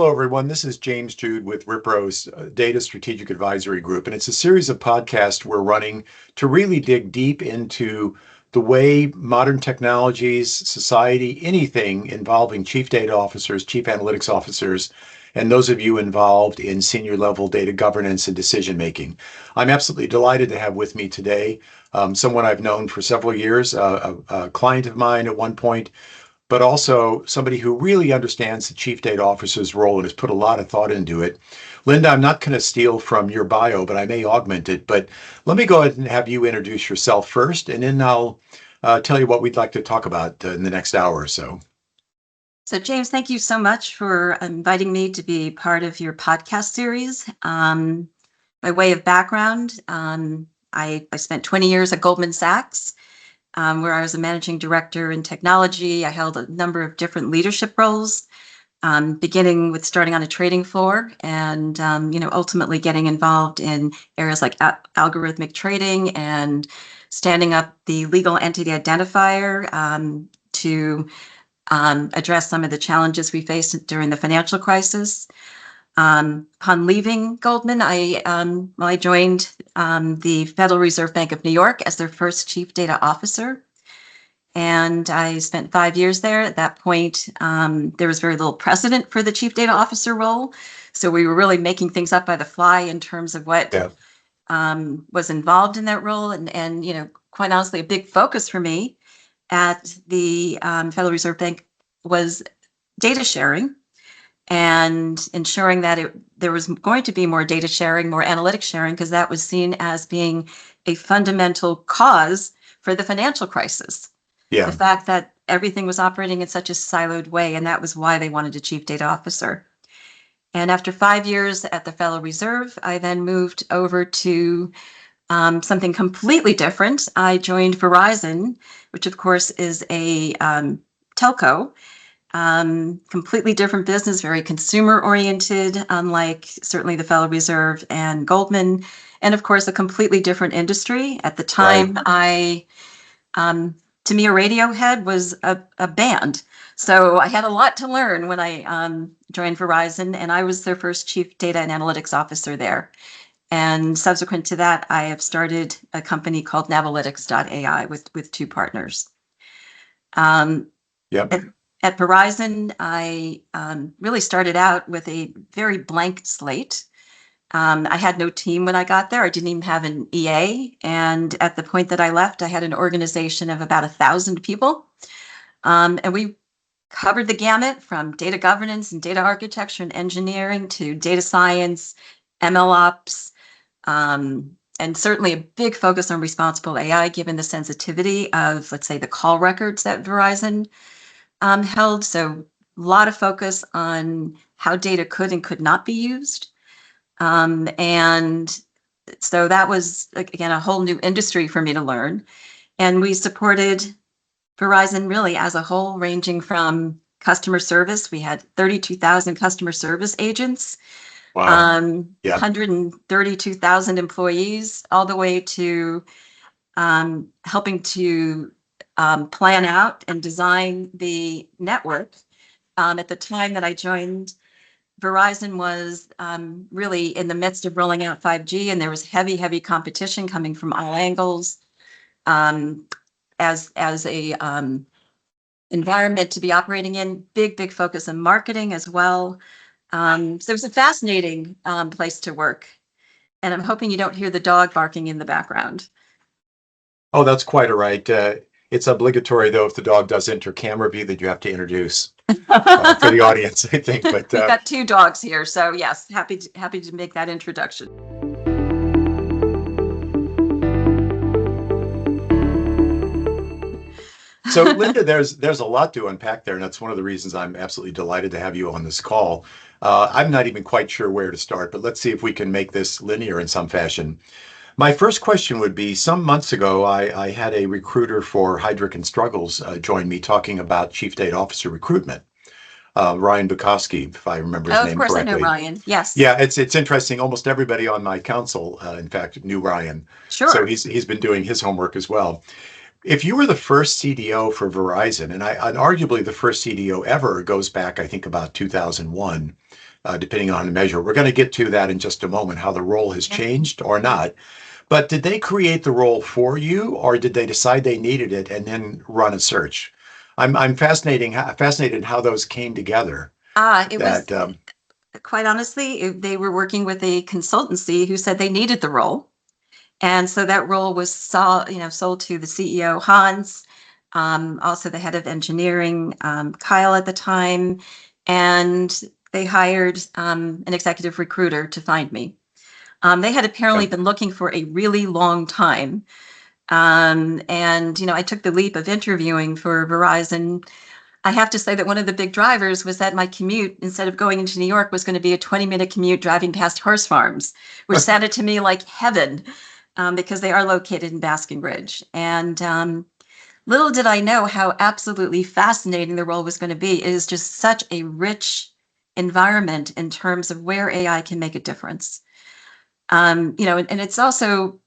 Hello, everyone. This is James Jude with Wipro's Data Strategic Advisory Group, and it's a series of podcasts we're running to really dig deep into the way modern technologies, society, anything involving chief data officers, chief analytics officers, and those of you involved in senior level data governance and decision making. I'm absolutely delighted to have with me today someone I've known for several years, a client of mine at one point, but also somebody who really understands the chief data officer's role and has put a lot of thought into it. Linda, I'm not going to steal from your bio, but I may augment it. But let me go ahead and have you introduce yourself first, and then I'll tell you what we'd like to talk about in the next hour or so. So, James, thank you so much for inviting me to be part of your podcast series. By way of background, I spent 20 years at Goldman Sachs, where I was a managing director in technology. I held a number of different leadership roles, beginning with starting on a trading floor and, ultimately getting involved in areas like algorithmic trading and standing up the legal entity identifier to address some of the challenges we faced during the financial crisis. Upon leaving Goldman, I joined the Federal Reserve Bank of New York as their first chief data officer. And I spent 5 years there. At that point, there was very little precedent for the chief data officer role. So we were really making things up by the fly in terms of what was involved in that role. And quite honestly, a big focus for me at the Federal Reserve Bank was data sharing and ensuring that there was going to be more data sharing, more analytics sharing, because that was seen as being a fundamental cause for the financial crisis. Yeah. The fact that everything was operating in such a siloed way, and that was why they wanted a chief data officer. And after 5 years at the Federal Reserve, I then moved over to something completely different. I joined Verizon, which of course is a telco. Completely different business, very consumer oriented, unlike certainly the Federal Reserve and Goldman, and of course a completely different industry. At the time, Right. To me, a Radiohead was a band. So I had a lot to learn when I joined Verizon, and I was their first chief data and analytics officer there. And subsequent to that, I have started a company called Navalytics.ai with two partners. At Verizon, I really started out with a very blank slate. I had no team when I got there. I didn't even have an EA. And at the point that I left, I had an organization of about 1,000 people. And we covered the gamut from data governance and data architecture and engineering to data science, ML ops, and certainly a big focus on responsible AI, given the sensitivity of, let's say, the call records that Verizon held. So a lot of focus on how data could and could not be used. And so that was, again, a whole new industry for me to learn. And we supported Verizon really as a whole, ranging from customer service. We had 32,000 customer service agents, Wow. 132,000 employees, all the way to helping to plan out and design the network. At the time that I joined, Verizon was really in the midst of rolling out 5G, and there was heavy competition coming from all angles as a environment to be operating in. Big focus on marketing as well. So it was a fascinating place to work. And I'm hoping you don't hear the dog barking in the background. Oh, that's quite all right. It's obligatory, though, if the dog does enter camera view, that you have to introduce for the audience, I think. But we've got 2 dogs here, so yes, happy to make that introduction. So, Linda, there's a lot to unpack there, and that's one of the reasons I'm absolutely delighted to have you on this call. I'm not even quite sure where to start, but let's see if we can make this linear in some fashion. My first question would be, some months ago, I had a recruiter for Heidrick and Struggles join me talking about chief data officer recruitment. Ryan Bukowski, if I remember his name correctly. Of course, I know Ryan. Yes. Yeah, it's interesting. Almost everybody on my council, in fact, knew Ryan. Sure. So he's been doing his homework as well. If you were the first CDO for Verizon, and arguably the first CDO ever, goes back, I think, about 2001, depending on the measure. We're going to get to that in just a moment, how the role has changed or not. But did they create the role for you, or did they decide they needed it and then run a search? I'm fascinated how those came together. It That was quite honestly, they were working with a consultancy who said they needed the role. And so that role was sold to the CEO, Hans, also the head of engineering, Kyle at the time, and they hired an executive recruiter to find me. They had apparently been looking for a really long time. And, I took the leap of interviewing for Verizon. I have to say that one of the big drivers was that my commute, instead of going into New York, was going to be a 20-minute commute driving past horse farms, which sounded to me like heaven, because they are located in Basking Ridge. And little did I know how absolutely fascinating the role was going to be. It is just such a rich environment in terms of where AI can make a difference. And it's also,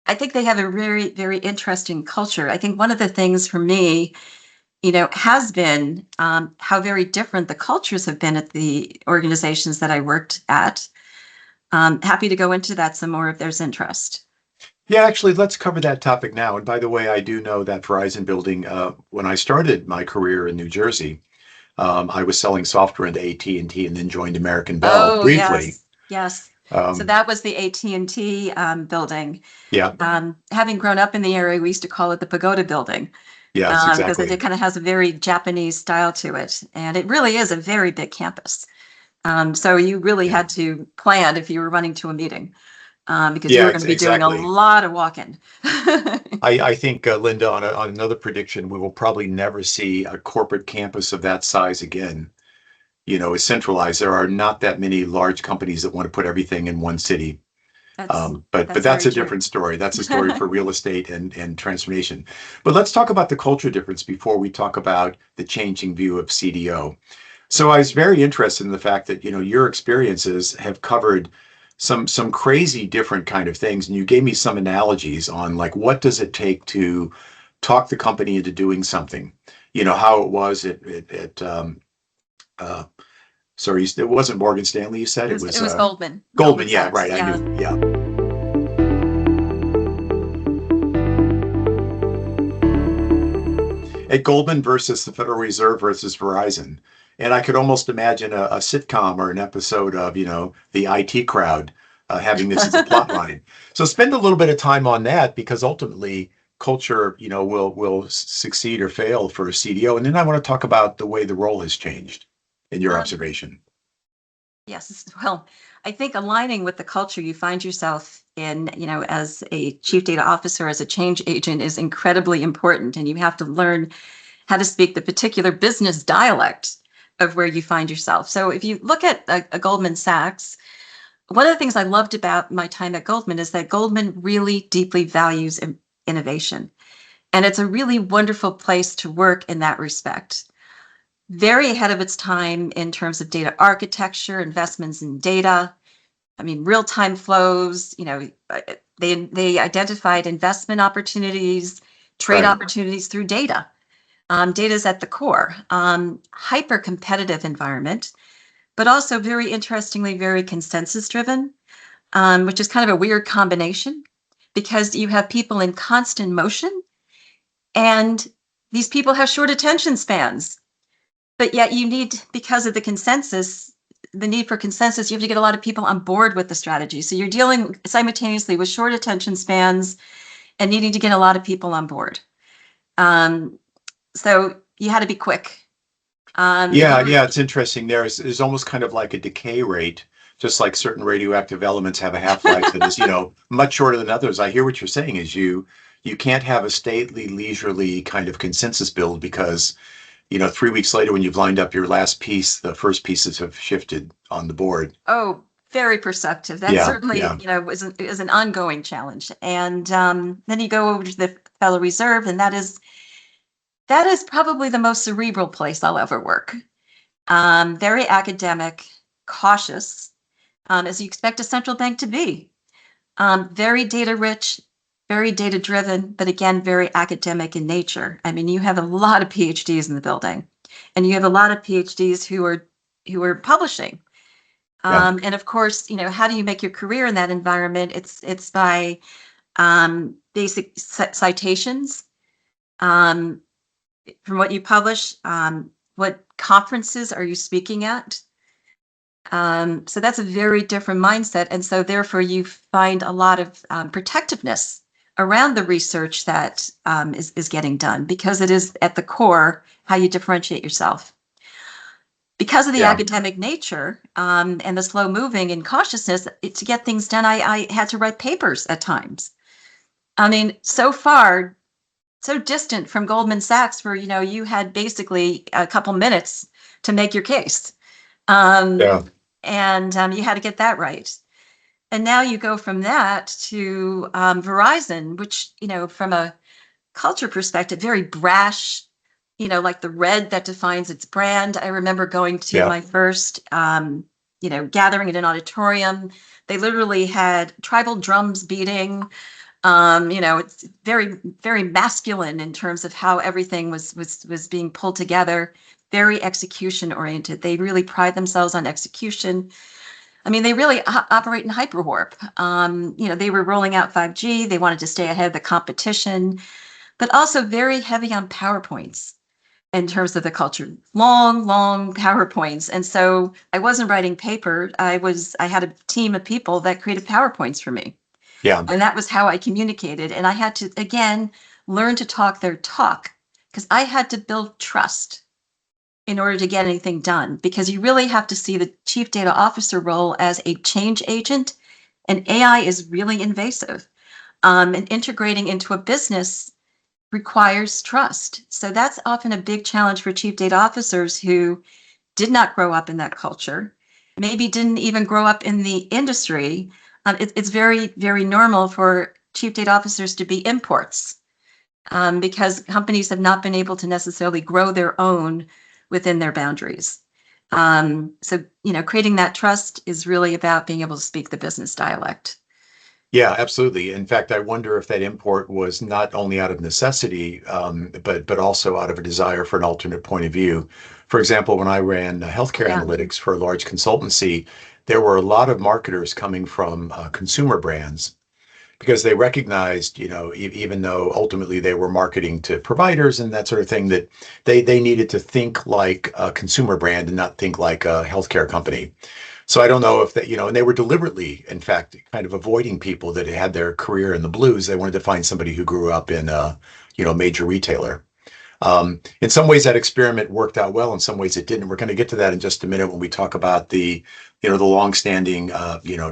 I think they have a very, very interesting culture. I think one of the things for me, has been how very different the cultures have been at the organizations that I worked at. Happy to go into that some more if there's interest. Yeah, actually, let's cover that topic now. And by the way, I do know that Verizon building, when I started my career in New Jersey, I was selling software into AT&T and then joined American Bell Oh, briefly. yes. So that was the AT&T building. Yeah, Having grown up in the area, we used to call it the Pagoda Building. yes, Because exactly. it kind of has a very Japanese style to it. And it really is a very big campus. So you really Yeah, had to plan if you were running to a meeting, because you yeah, were going to be doing a exactly. lot of walking. I think, Linda, on another prediction, we will probably never see a corporate campus of that size again. It's centralized. There are not that many large companies that want to put everything in one city. But That's that's very a true. different story. That's a story for real estate and transformation. But let's talk about the culture difference before we talk about the changing view of CDO. So I was very interested in the fact that your experiences have covered some crazy different kind of things, and you gave me some analogies on like what does it take to talk the company into doing something. How it was at uh, sorry, it wasn't Morgan Stanley. You said It it was was it was Goldman Goldman. Yeah, Sachs. right. I Yeah. knew. Yeah. At Goldman versus the Federal Reserve versus Verizon. And I could almost imagine a sitcom or an episode of, the IT crowd having this as a plot line. So spend a little bit of time on that because ultimately culture, will succeed or fail for a CDO. And then I want to talk about the way the role has changed in your Um, observation. yes. Well, I think aligning with the culture you find yourself in, as a chief data officer, as a change agent, is incredibly important, and you have to learn how to speak the particular business dialect of where you find yourself. So if you look at a Goldman Sachs, one of the things I loved about my time at Goldman is that Goldman really deeply values innovation. And it's a really wonderful place to work in that respect. Very ahead of its time in terms of data architecture, investments in data. I mean, real-time flows, they identified investment opportunities, trade Right. opportunities through data. Data is at the core. Hyper competitive environment, but also very interestingly, very consensus driven, which is kind of a weird combination because you have people in constant motion and these people have short attention spans. But yet you need, because of the need for consensus, you have to get a lot of people on board with the strategy. So you're dealing simultaneously with short attention spans and needing to get a lot of people on board. So you had to be quick. Yeah, yeah, it's interesting. There's almost kind of like a decay rate, just like certain radioactive elements have a half-life that is, much shorter than others. I hear what you're saying is you can't have a stately, leisurely kind of consensus build because, 3 weeks later when you've lined up your last piece, the first pieces have shifted on the board. Oh, very perceptive. That Yeah, certainly, yeah, is an ongoing challenge. And then you go over to the Federal Reserve, and that is probably the most cerebral place I'll ever work. Very academic, cautious, as you expect a central bank to be. Very data rich, very data driven, but again, very academic in nature. I mean, you have a lot of PhDs in the building, and you have a lot of PhDs who are publishing. Yeah. And of course, how do you make your career in that environment? It's by basic citations um, from what you publish. What conferences are you speaking at? So that's a very different mindset. And so therefore you find a lot of protectiveness around the research that is getting done, because it is at the core how you differentiate yourself. Because of the Yeah. academic nature and the slow moving and cautiousness, to get things done, I had to write papers at times. I mean, so far, so distant from Goldman Sachs, where you had basically a couple minutes to make your case. Um, Yeah. and you had to get that right. And now you go from that to Verizon, which, from a culture perspective, very brash, like the red that defines its brand. I remember going to Yeah. my first, gathering in an auditorium. They literally had tribal drums beating. It's very, very masculine in terms of how everything was being pulled together. Very execution oriented. They really pride themselves on execution. I mean, they really operate in hyperwarp. They were rolling out 5G. They wanted to stay ahead of the competition, but also very heavy on PowerPoints in terms of the culture. Long, long PowerPoints. And so I wasn't writing paper. I had a team of people that created PowerPoints for me. Yeah. And that was how I communicated. And I had to, again, learn to talk their talk, because I had to build trust in order to get anything done, because you really have to see the chief data officer role as a change agent. And AI is really invasive. And integrating into a business requires trust. So that's often a big challenge for chief data officers who did not grow up in that culture, maybe didn't even grow up in the industry. It's very, very normal for chief data officers to be imports, because companies have not been able to necessarily grow their own within their boundaries. So, creating that trust is really about being able to speak the business dialect. Yeah, absolutely. In fact, I wonder if that import was not only out of necessity, but also out of a desire for an alternate point of view. For example, when I ran healthcare Yeah. analytics for a large consultancy, there were a lot of marketers coming from consumer brands because they recognized, even though ultimately they were marketing to providers and that sort of thing, that they needed to think like a consumer brand and not think like a healthcare company. So I don't know if that, and they were deliberately, in fact, kind of avoiding people that had their career in the blues. They wanted to find somebody who grew up in a, major retailer. In some ways, that experiment worked out well. In some ways, it didn't. We're going to get to that in just a minute when we talk about the longstanding,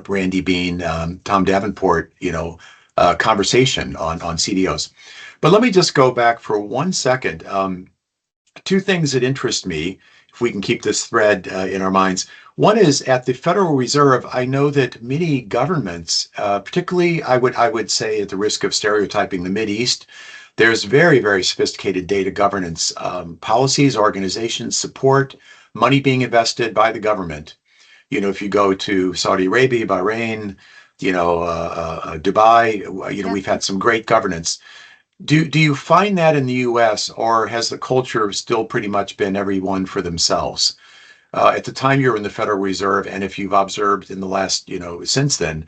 Randy Bean, Tom Davenport, conversation on CDOs. But let me just go back for 1 second. Two things that interest me, if we can keep this thread in our minds. One is at the Federal Reserve. I know that many governments, particularly I would say at the risk of stereotyping the Mideast, there's very, very sophisticated data governance policies, organizations, support, money being invested by the government. If you go to Saudi Arabia, Bahrain, Dubai, Yeah. we've had some great governance. Do you find that in the U.S., or has the culture still pretty much been everyone for themselves? At the time you were in the Federal Reserve, and if you've observed in the last, since then,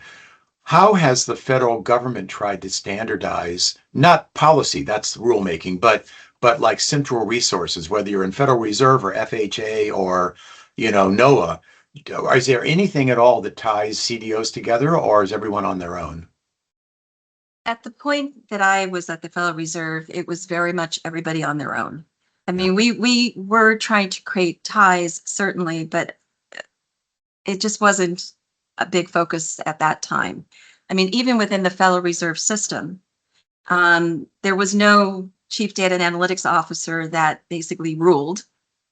how has the federal government tried to standardize, not policy, that's rulemaking, but like central resources, whether you're in Federal Reserve or FHA or, NOAA, is there anything at all that ties CDOs together, or is everyone on their own? At the point that I was at the Federal Reserve, it was very much everybody on their own. I Yeah. mean, we were trying to create ties, certainly, but it just wasn't a big focus at that time. I mean, even within the Federal Reserve System, there was no chief data and analytics officer that basically ruled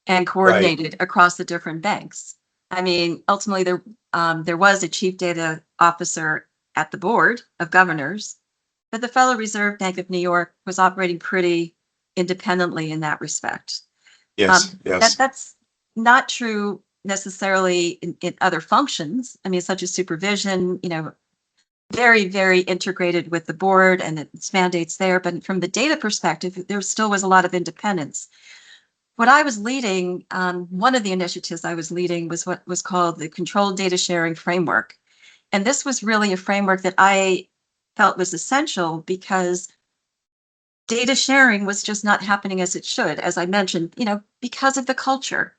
and Right. coordinated across the different banks. I mean, ultimately, there was a chief data officer at the board of governors, but the Federal Reserve Bank of New York was operating pretty independently in that respect. Yes. That Yes. that's not true necessarily in other functions. I mean, such as supervision, very, very integrated with the board and its mandates there. But from the data perspective, there still was a lot of independence. what I was leading, one of the initiatives I was leading was what was called the Controlled Data Sharing Framework. And this was really a framework that I felt was essential because data sharing was just not happening as it should, as I mentioned, because of the culture.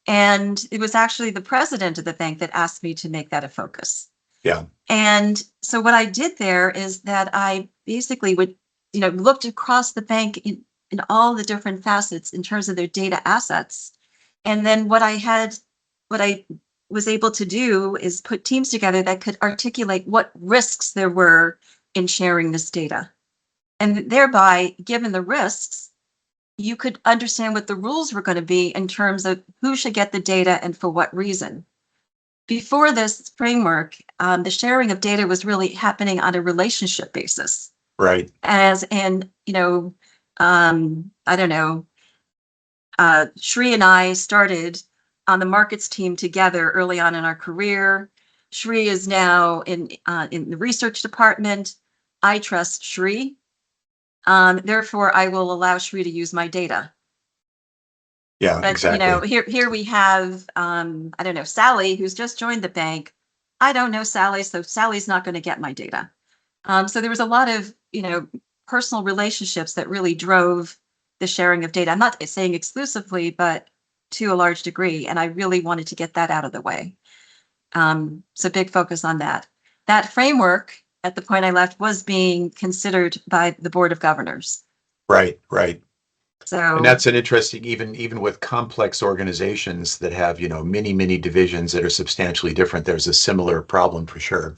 And it was actually the president of the bank that asked me to make that a focus. Yeah. And so what I did there is that I basically would, looked across the bank in all the different facets in terms of their data assets. And then what I was able to do is put teams together that could articulate what risks there were in sharing this data. And thereby, given the risks, you could understand what the rules were going to be in terms of who should get the data and for what reason. Before this framework, the sharing of data was really happening on a relationship basis. Right. As in, I don't know, Shri and I started on the markets team together early on in our career. Shri is now in the research department. I trust Shri. Therefore, I will allow Shri to use my data. Yeah, But exactly. here we have I don't know, Sally, who's just joined the bank. I don't know Sally, so Sally's not going to get my data. So there was a lot of personal relationships that really drove the sharing of data. I'm not saying exclusively, but to a large degree, and I really wanted to get that out of the way. So big focus on that. That framework at the point I left was being considered by the Board of Governors. Right, right. And So that's an interesting, even with complex organizations that have, many divisions that are substantially different, there's a similar problem for sure.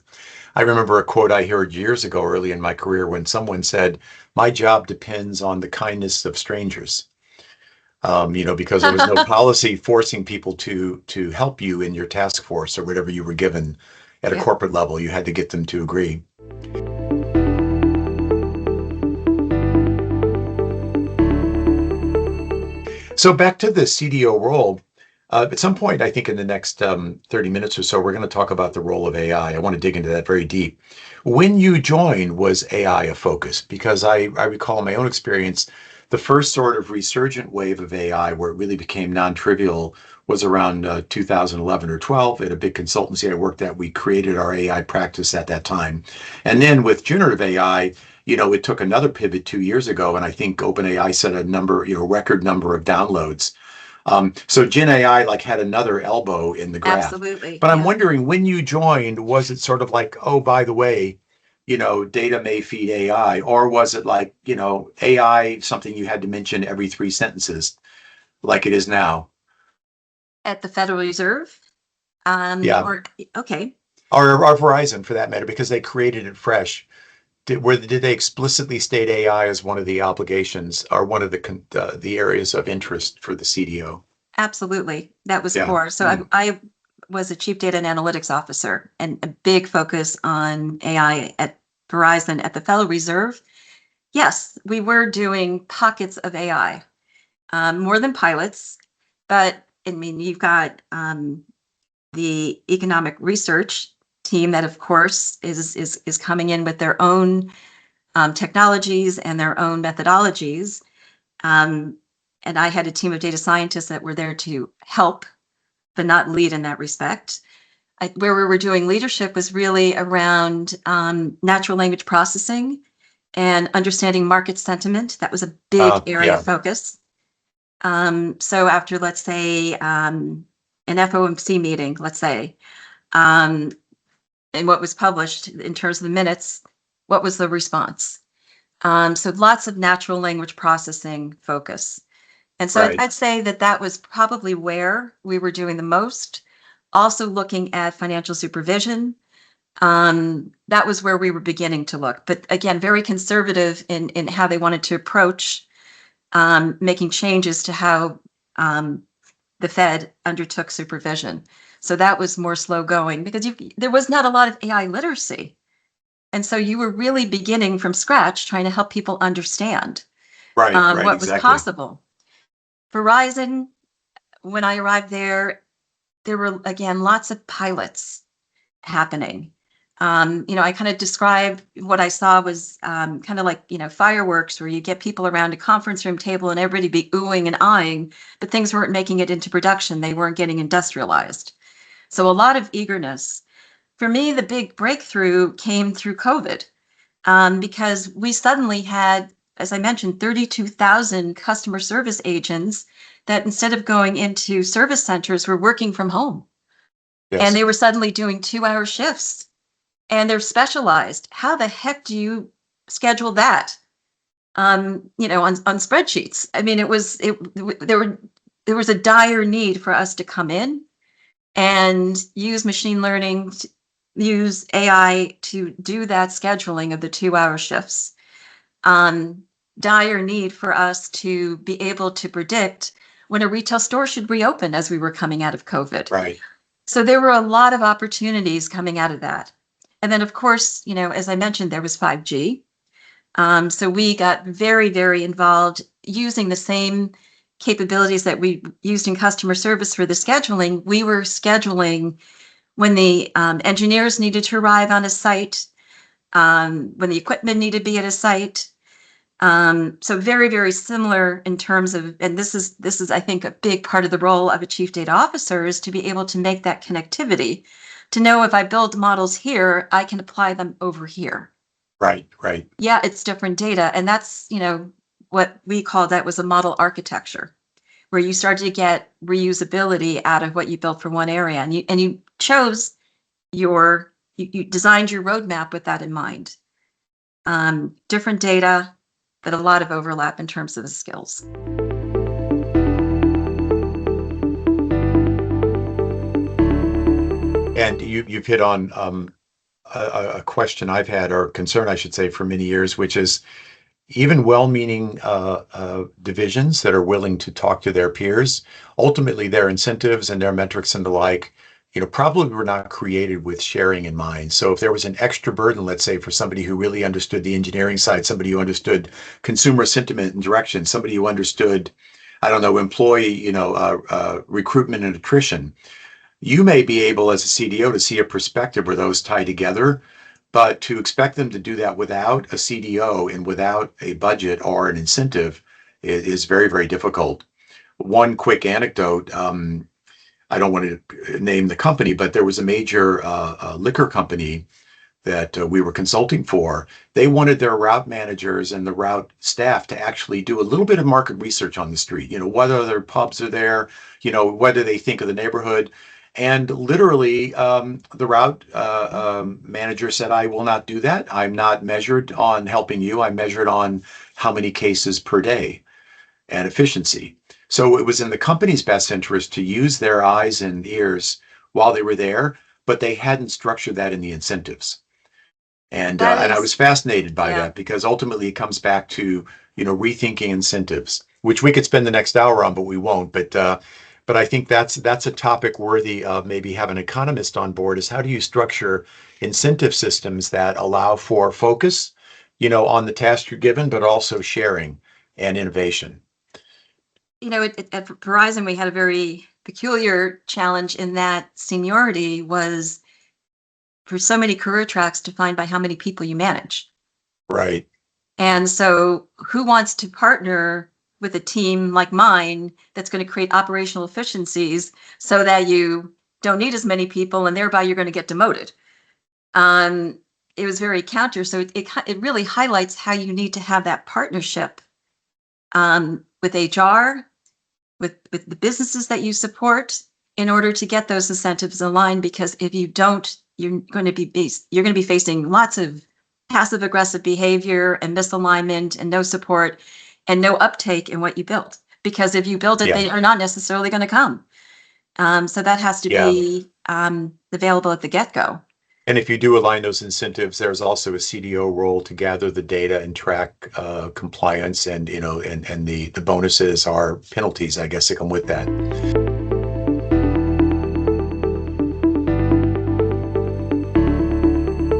I remember a quote I heard years ago, early in my career, when someone said, "My job depends on the kindness of strangers." Because there was no policy forcing people to help you in your task force or whatever you were given at a yeah. corporate level. You had to get them to agree. So back to the CDO role. At some point, I think in the next 30 minutes or so, we're going to talk about the role of AI. I want to dig into that very deep. When you joined, was AI a focus? Because I recall in my own experience, the first sort of resurgent wave of AI where it really became non-trivial was around 2011 or 12 at a big consultancy I worked at. We created our AI practice at that time. And then with generative AI, it took another pivot 2 years ago, and I think OpenAI set a number, record number of downloads. So Gen AI like had another elbow in the graph. Absolutely. But I'm Yeah. wondering, when you joined, was it sort of like, oh, by the way, data may feed AI, or was it like, AI something you had to mention every 3 sentences, like it is now? At the Federal Reserve. Yeah, Or okay. or Verizon for that matter, because they created it fresh. Did they explicitly state AI as one of the obligations or one of the areas of interest for the CDO? Absolutely. That was Yeah. core. So Mm. I was a chief data and analytics officer, and a big focus on AI at Verizon. At the Federal Reserve, yes, we were doing pockets of AI, more than pilots. But I mean, you've got the economic research team that, of course, is coming in with their own technologies and their own methodologies. Um, and I had a team of data scientists that were there to help, but not lead in that respect. Where we were doing leadership was really around natural language processing and understanding market sentiment. That was a big area of Yeah. focus. So after, let's say, an FOMC meeting, let's say, um, and what was published in terms of the minutes, what was the response? So lots of natural language processing focus. And so Right. I'd say that was probably where we were doing the most. Also looking at financial supervision. That was where we were beginning to look. But again, very conservative in how they wanted to approach making changes to how the Fed undertook supervision. So that was more slow going because there was not a lot of AI literacy. And so you were really beginning from scratch, trying to help people understand Right. Right. what was Exactly. possible. Verizon, when I arrived there were, again, lots of pilots happening. I kind of describe what I saw was kind of like, fireworks where you get people around a conference room table and everybody be oohing and eyeing, but things weren't making it into production. They weren't getting industrialized. So a lot of eagerness. For me, the big breakthrough came through COVID because we suddenly had, as I mentioned, 32,000 customer service agents that instead of going into service centers were working from home. And Yes. they were suddenly doing 2-hour shifts and they're specialized. How the heck do you schedule that? On spreadsheets. I mean, there was a dire need for us to come in and use machine learning, use AI to do that scheduling of the 2-hour shifts. Dire need for us to be able to predict when a retail store should reopen as we were coming out of COVID. Right. So there were a lot of opportunities coming out of that. And then, of course, as I mentioned, there was 5G. So we got very, very involved using the same capabilities that we used in customer service for the scheduling. We were scheduling when the engineers needed to arrive on a site, when the equipment needed to be at a site. So very, very similar in terms of, and this is, I think, a big part of the role of a chief data officer is to be able to make that connectivity, to know if I build models here, I can apply them over here. Right. Right. Yeah, it's different data. And that's, what we call that was a model architecture, where you started to get reusability out of what you built for one area. And you chose you designed your roadmap with that in mind. Different data, but a lot of overlap in terms of the skills. And you've hit on a question I've had, or concern, I should say, for many years, which is even well-meaning divisions that are willing to talk to their peers, ultimately their incentives and their metrics and the like, probably were not created with sharing in mind. So if there was an extra burden, let's say, for somebody who really understood the engineering side, somebody who understood consumer sentiment and direction, somebody who understood, I don't know, employee, recruitment and attrition, you may be able as a CDO to see a perspective where those tie together, but to expect them to do that without a CDO and without a budget or an incentive is very, very difficult. One quick anecdote, I don't want to name the company, but there was a major liquor company that we were consulting for. They wanted their route managers and the route staff to actually do a little bit of market research on the street, what other pubs are there, what do they think of the neighborhood. And literally, the route manager said, I will not do that. I'm not measured on helping you. I'm measured on how many cases per day and efficiency. So it was in the company's best interest to use their eyes and ears while they were there, but they hadn't structured that in the incentives. And I was fascinated by that because ultimately it comes back to, rethinking incentives, which we could spend the next hour on, but we won't. But I think that's a topic worthy of maybe having an economist on board, is how do you structure incentive systems that allow for focus, on the task you're given, but also sharing and innovation. At Verizon, we had a very peculiar challenge in that seniority was for so many career tracks defined by how many people you manage. Right. And so who wants to partner with a team like mine that's going to create operational efficiencies so that you don't need as many people and thereby you're going to get demoted? It was very counter. So it really highlights how you need to have that partnership with HR, with the businesses that you support in order to get those incentives aligned. Because if you don't, you're going to be facing lots of passive aggressive behavior and misalignment and no support and no uptake in what you built. Because if you build it, they are not necessarily going to come. So that has to be available at the get-go. And if you do align those incentives, there's also a CDO role to gather the data and track compliance, and and the bonuses are penalties, I guess, that come with that.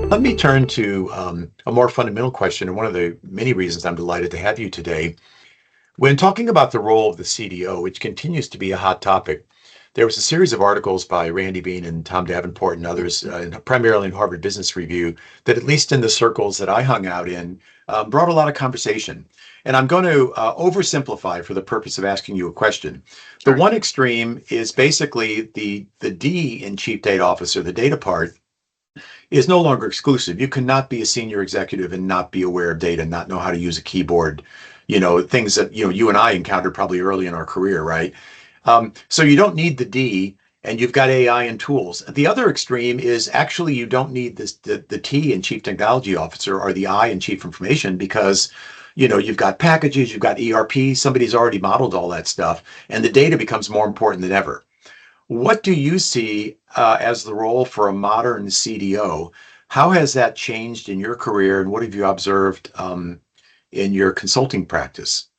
Let me turn to a more fundamental question, and one of the many reasons I'm delighted to have you today. When talking about the role of the CDO, which continues to be a hot topic, there was a series of articles by Randy Bean and Tom Davenport and others, primarily in Harvard Business Review, that at least in the circles that I hung out in, brought a lot of conversation. And I'm going to oversimplify for the purpose of asking you a question. The Sure. one extreme is basically the D in Chief Data Officer, the data part, is no longer exclusive. You cannot be a senior executive and not be aware of data, not know how to use a keyboard, things that, you and I encountered probably early in our career, right? So you don't need the D, and you've got AI and tools. The other extreme is actually you don't need the T in Chief Technology Officer or the I in Chief Information, because you've got packages, you've got ERP, somebody's already modeled all that stuff, and the data becomes more important than ever. What do you see as the role for a modern CDO? How has that changed in your career, and what have you observed in your consulting practice?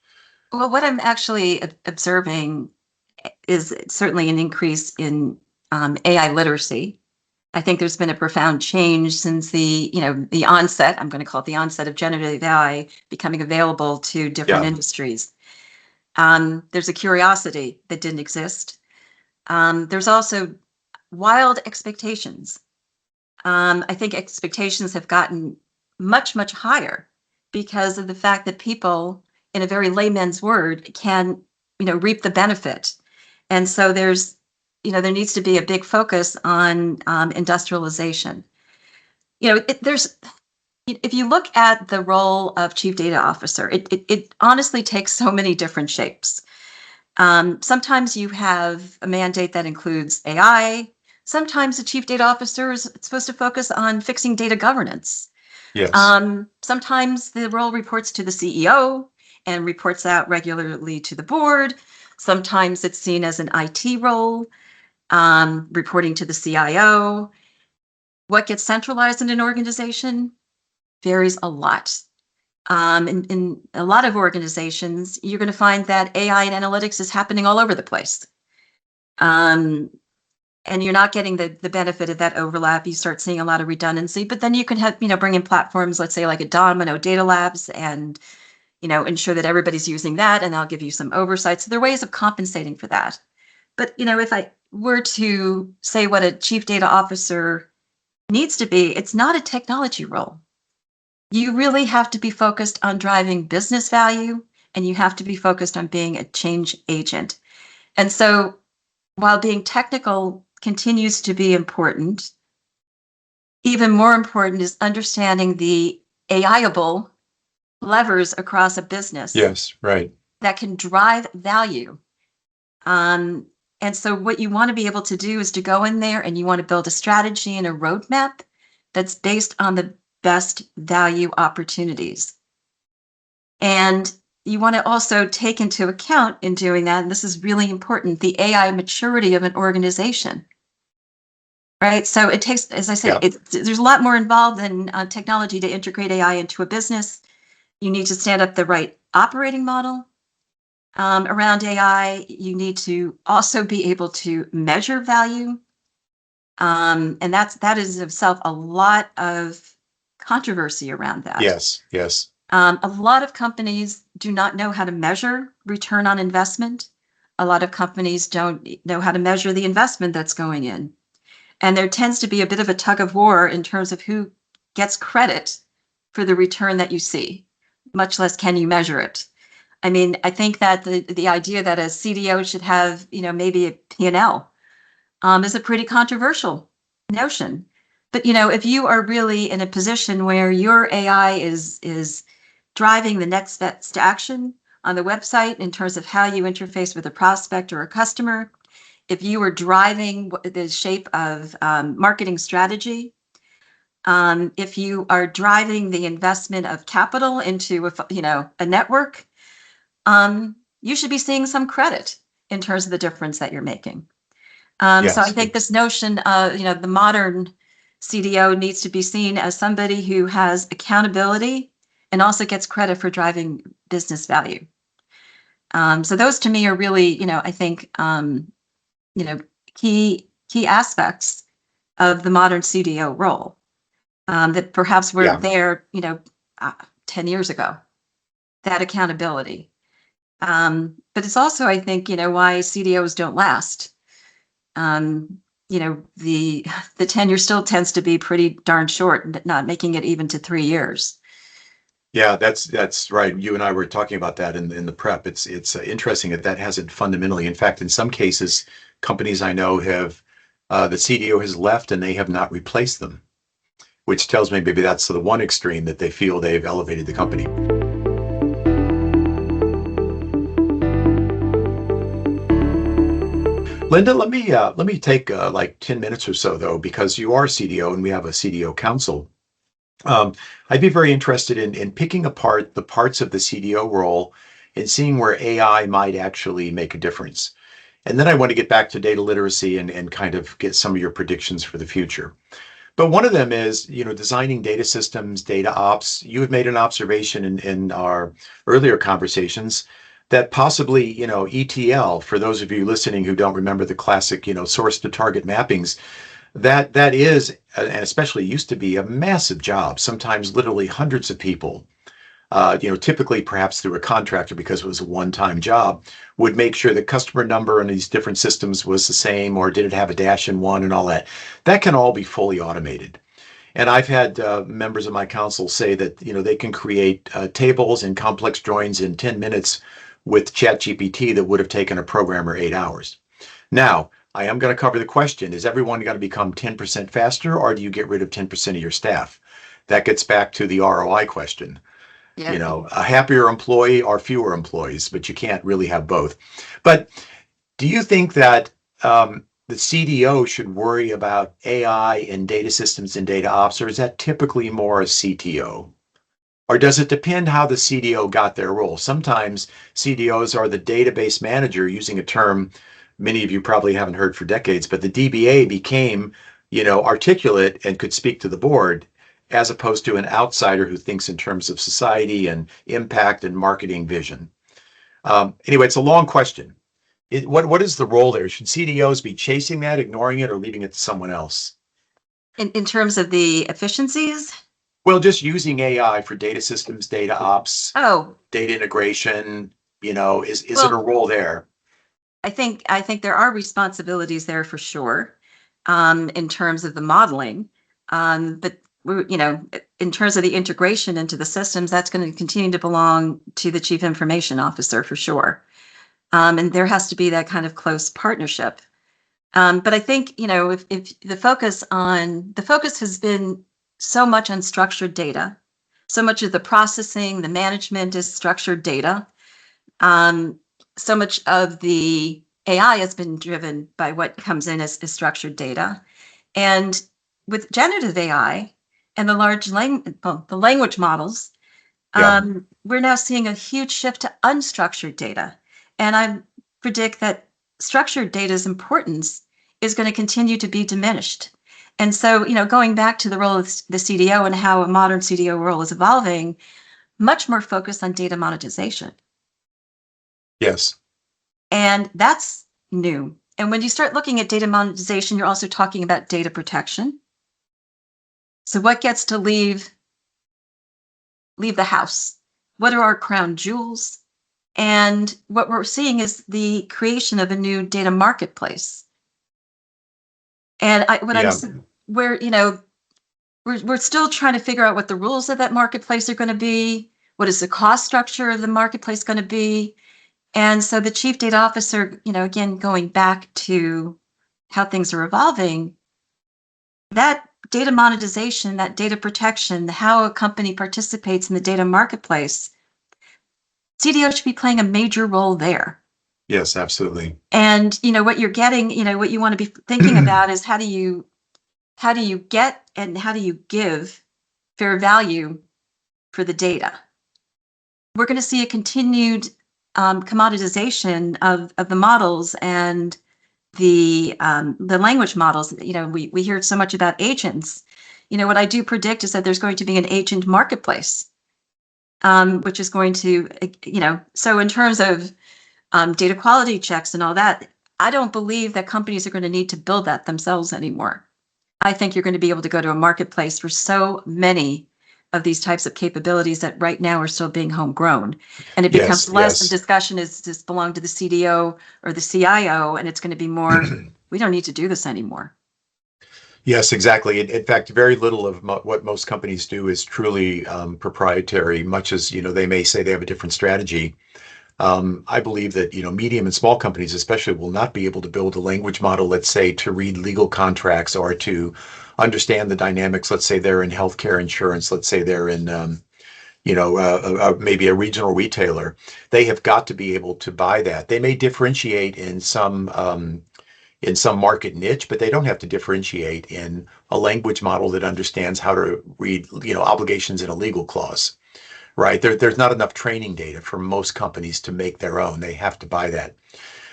Well, what I'm actually observing is certainly an increase in AI literacy. I think there's been a profound change since the onset, I'm going to call it the onset of generative AI becoming available to different Yeah. industries. There's a curiosity that didn't exist. There's also wild expectations. I think expectations have gotten much, much higher because of the fact that people, in a very layman's word, can, reap the benefit. And so there needs to be a big focus on industrialization. If you look at the role of chief data officer, it honestly takes so many different shapes. Sometimes you have a mandate that includes AI. Sometimes the chief data officer is supposed to focus on fixing data governance. Yes. Sometimes the role reports to the CEO and reports out regularly to the board. Sometimes it's seen as an IT role, reporting to the CIO. What gets centralized in an organization varies a lot. In a lot of organizations, you're going to find that AI and analytics is happening all over the place. And you're not getting the benefit of that overlap. You start seeing a lot of redundancy, but then you can have, bring in platforms, let's say like a Domino Data Labs, and, ensure that everybody's using that, and I'll give you some oversight. So there are ways of compensating for that. But, if I were to say what a chief data officer needs to be, it's not a technology role. You really have to be focused on driving business value, and you have to be focused on being a change agent. And so while being technical continues to be important, even more important is understanding the AI-able levers across a business Yes, right. that can drive value. And so what you want to be able to do is to go in there and you want to build a strategy and a roadmap that's based on the best value opportunities. And you want to also take into account in doing that, and this is really important, the AI maturity of an organization. Right. So it takes, as I say, Yeah. there's a lot more involved than technology to integrate AI into a business. You need to stand up the right operating model around AI. You need to also be able to measure value. And that is itself a lot of controversy around that. Yes. Yes. A lot of companies do not know how to measure return on investment. A lot of companies don't know how to measure the investment that's going in. And there tends to be a bit of a tug of war in terms of who gets credit for the return that you see, much less can you measure it. I mean, I think that the idea that a CDO should have, maybe a P&L is a pretty controversial notion. But, if you are really in a position where your AI is driving the next best action on the website in terms of how you interface with a prospect or a customer, if you are driving the shape of marketing strategy, if you are driving the investment of capital into a network, you should be seeing some credit in terms of the difference that you're making. So I think this notion of the modern CDO needs to be seen as somebody who has accountability and also gets credit for driving business value. So those to me are really, I think, key aspects of the modern CDO role that perhaps were there, 10 years ago, that accountability. But it's also, I think, why CDOs don't last. the tenure still tends to be pretty darn short, not making it even to 3 years. Yeah, that's right. You and I were talking about that in the prep. It's interesting that hasn't fundamentally. In fact, in some cases, companies I know have the CDO has left and they have not replaced them, which tells me maybe that's the one extreme that they feel they've elevated the company. Linda, let me take like 10 minutes or so though, because you are CDO and we have a CDO council. I'd be very interested in picking apart the parts of the CDO role and seeing where AI might actually make a difference. And then I want to get back to data literacy and kind of get some of your predictions for the future. But one of them is, designing data systems, data ops. You had made an observation in our earlier conversations that possibly, ETL, for those of you listening who don't remember the classic, source to target mappings, that is, and especially used to be, a massive job, sometimes literally hundreds of people, typically perhaps through a contractor because it was a one-time job, would make sure the customer number in these different systems was the same, or did it have a dash in one and all that. That can all be fully automated. And I've had members of my council say that, they can create tables and complex joins in 10 minutes with ChatGPT that would have taken a programmer 8 hours. Now, I am going to cover the question, is everyone going to become 10% faster, or do you get rid of 10% of your staff? That gets back to the ROI question. Yeah. A happier employee or fewer employees, but you can't really have both. But do you think that the CDO should worry about AI and data systems and data ops, or is that typically more a CTO? Or does it depend how the CDO got their role? Sometimes CDOs are the database manager, using a term many of you probably haven't heard for decades, but the DBA became, articulate and could speak to the board, as opposed to an outsider who thinks in terms of society and impact and marketing vision. Anyway, it's a long question. What is the role there? Should CDOs be chasing that, ignoring it, or leaving it to someone else? In terms of the efficiencies? Well, just using AI for data systems, data ops, Oh, data integration, is it a well, role there? I think there are responsibilities there for sure, in terms of the modeling. But in terms of the integration into the systems, that's going to continue to belong to the chief information officer for sure. And there has to be that kind of close partnership. But I think, if the focus has been so much on structured data, so much of the processing, the management is structured data. So much of the AI has been driven by what comes in as structured data. And with generative AI and the language models, Yeah. we're now seeing a huge shift to unstructured data. And I predict that structured data's importance is going to continue to be diminished. And so, going back to the role of the CDO and how a modern CDO role is evolving, much more focused on data monetization. Yes. And that's new. And when you start looking at data monetization, you're also talking about data protection. So what gets to leave the house? What are our crown jewels? And what we're seeing is the creation of a new data marketplace. And Yeah. we're still trying to figure out what the rules of that marketplace are going to be. What is the cost structure of the marketplace going to be? And so the chief data officer, again, going back to how things are evolving, that data monetization, that data protection, how a company participates in the data marketplace, CDO should be playing a major role there. Yes, absolutely. And, what you're getting, what you want to be thinking about is how do you get and how do you give fair value for the data? We're going to see a continued commoditization of the models and the language models. We hear so much about agents. What I do predict is that there's going to be an agent marketplace, which is going to, so in terms of data quality checks and all that, I don't believe that companies are going to need to build that themselves anymore. I think you're going to be able to go to a marketplace for so many of these types of capabilities that right now are still being homegrown. And it becomes less the discussion is just belong to the CDO or the CIO, and it's going to be more we don't need to do this anymore. Yes, exactly. In fact, very little of what most companies do is truly proprietary, much as, they may say they have a different strategy. I believe that, medium and small companies especially will not be able to build a language model, let's say, to read legal contracts or to understand the dynamics. Let's say they're in healthcare insurance. Let's say they're in, maybe a regional retailer. They have got to be able to buy that. They may differentiate in some market niche, but they don't have to differentiate in a language model that understands how to read, obligations in a legal clause. Right. There's not enough training data for most companies to make their own. They have to buy that.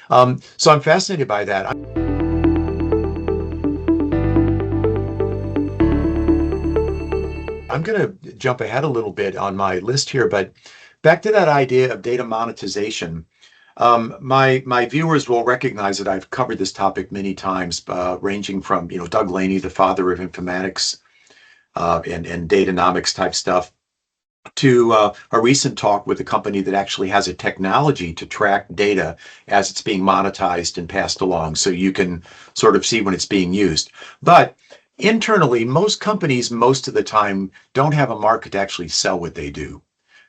So I'm fascinated by that. I'm going to jump ahead a little bit on my list here, but back to that idea of data monetization. My viewers will recognize that I've covered this topic many times, ranging from Doug Laney, the father of informatics and datanomics type stuff, to a recent talk with a company that actually has a technology to track data as it's being monetized and passed along, so you can sort of see when it's being used. But internally, most companies, most of the time, don't have a market to actually sell what they do.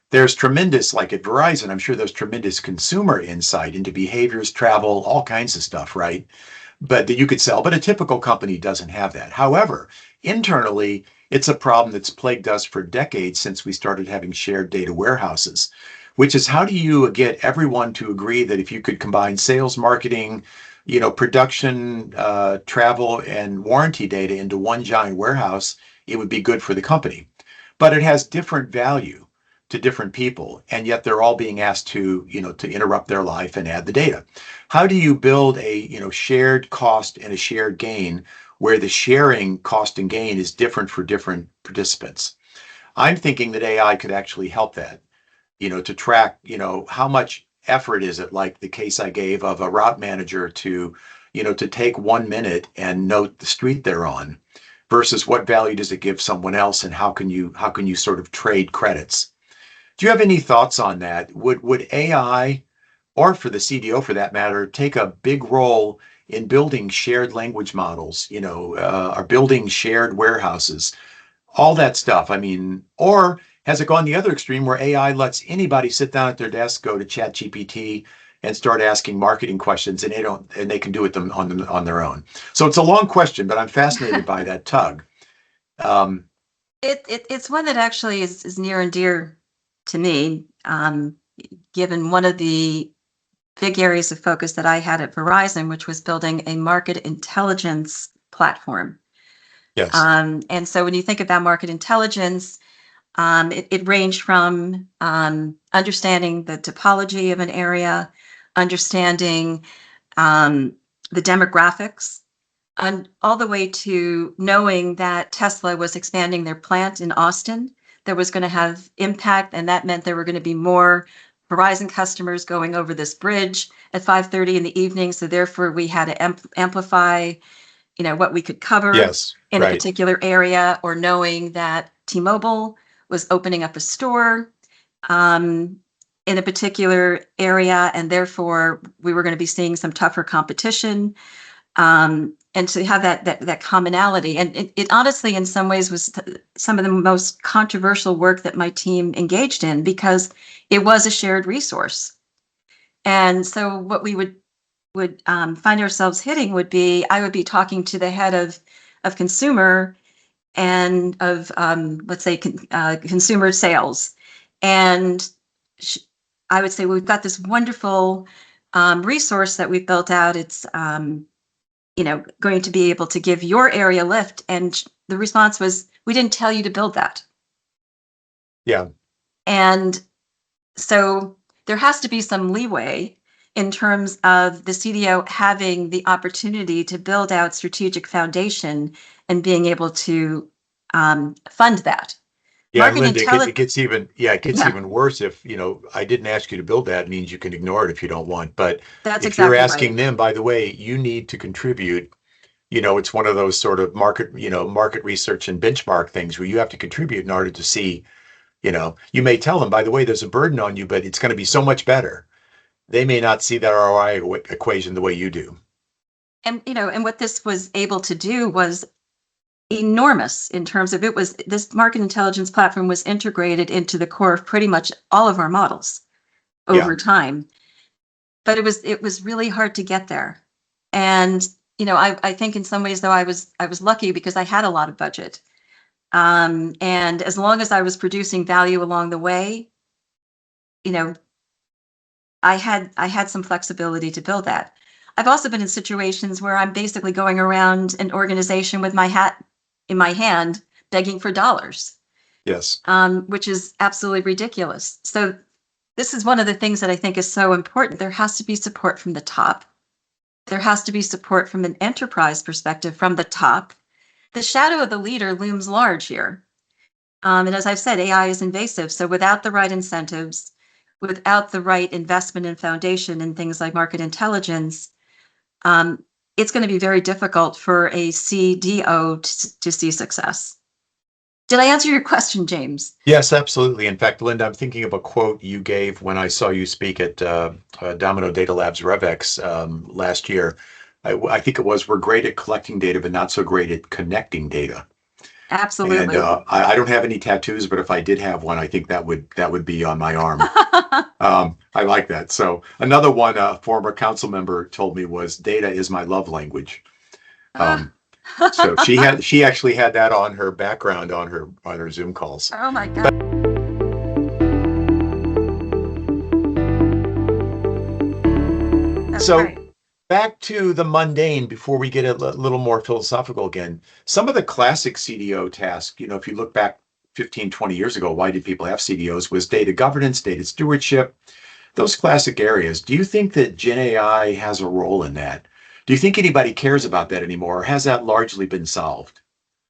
There's tremendous, like at Verizon, I'm sure there's tremendous consumer insight into behaviors, travel, all kinds of stuff, right? But that you could sell, but a typical company doesn't have that. However, internally, it's a problem that's plagued us for decades since we started having shared data warehouses, which is how do you get everyone to agree that if you could combine sales, marketing, production, travel, and warranty data into one giant warehouse, it would be good for the company. But it has different value to different people, and yet they're all being asked to, to interrupt their life and add the data. How do you build a, shared cost and a shared gain where the sharing cost and gain is different for different participants? I'm thinking that AI could actually help that, to track, how much effort is it, like the case I gave of a route manager to, to take 1 minute and note the street they're on versus what value does it give someone else, and how can you sort of trade credits? Do you have any thoughts on that? Would AI, or for the CDO for that matter, take a big role in building shared language models, or building shared warehouses, all that stuff? I mean, or has it gone the other extreme where AI lets anybody sit down at their desk, go to ChatGPT, and start asking marketing questions, and they can do it on their own? So it's a long question, but I'm fascinated by that, Tug. It's one that actually is near and dear to me, given one of the big areas of focus that I had at Verizon, which was building a market intelligence platform. Yes. And so when you think about market intelligence, it ranged from understanding the topology of an area, understanding the demographics, and all the way to knowing that Tesla was expanding their plant in Austin that was going to have impact, and that meant there were going to be more Verizon customers going over this bridge at 5:30 in the evening. So therefore, we had to amplify, what we could cover in a particular area, or knowing that T-Mobile was opening up a store in a particular area, and therefore we were going to be seeing some tougher competition. And to have that commonality, and it honestly, in some ways, was some of the most controversial work that my team engaged in, because it was a shared resource. And so what we would find ourselves hitting would be, I would be talking to the head of consumer and of let's say consumer sales, and I would say, well, we've got this wonderful resource that we've built out. It's going to be able to give your area a lift. And the response was, we didn't tell you to build that. Yeah. And so there has to be some leeway in terms of the CDO having the opportunity to build out strategic foundation and being able to fund that. Yeah, and Linda, it gets even worse if, I didn't ask you to build that. It means you can ignore it if you don't want. But that's if exactly you're asking right. them, by the way, you need to contribute, it's one of those sort of market research and benchmark things where you have to contribute in order to see, you may tell them, by the way, there's a burden on you, but it's going to be so much better. They may not see that ROI equation the way you do. And, and what this was able to do was enormous in terms of this market intelligence platform was integrated into the core of pretty much all of our models Yeah. over time. But it was really hard to get there. And, I think in some ways, though, I was lucky because I had a lot of budget. And as long as I was producing value along the way, you know, I had some flexibility to build that. I've also been in situations where I'm basically going around an organization with my hat in my hand, begging for dollars, Yes. which is absolutely ridiculous. So this is one of the things that I think is so important. There has to be support from the top. There has to be support from an enterprise perspective from the top. The shadow of the leader looms large here. And as I've said, AI is invasive. So without the right incentives, without the right investment and foundation in things like market intelligence, it's going to be very difficult for a CDO to see success. Did I answer your question, James? Yes, absolutely. In fact, Linda, I'm thinking of a quote you gave when I saw you speak at Domino Data Labs RevX last year. I think it was, we're great at collecting data, but not so great at connecting data. And Absolutely. I don't have any tattoos, but if I did have one, I think that would be on my arm. I like that. So another one, a former council member told me was, "Data is my love language." Um, so she actually had that on her background on her Zoom calls. Oh my God. That's So right. back to the mundane before we get a little more philosophical again. Some of the classic CDO tasks, if you look back 15, 20 years ago, why did people have CDOs? Was data governance, data stewardship, those classic areas. Do you think that Gen AI has a role in that? Do you think anybody cares about that anymore, or has that largely been solved?